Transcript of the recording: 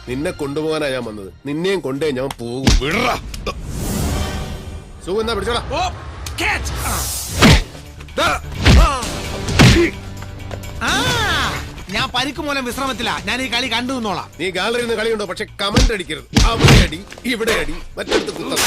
നിന്നെ കൊണ്ടുപോകാനാ ഞാൻ വന്നത്. നിന്നെയും കൊണ്ടേ ഞാൻ പോകും. സുഖം എന്നാ പിടിച്ചോടാ. ഞാൻ പരിക്ക് മൂലം വിശ്രമത്തില്ല. ഞാൻ ഈ കളി കണ്ടു നിന്നോളാം. നീ ഗാലറിയിൽ നിന്ന് കളിയുണ്ടോ? പക്ഷെ കമന്റ് അടിക്കരുത്. അവിടെ അടി, ഇവിടെ അടി, മറ്റടുത്ത് കുത്തം.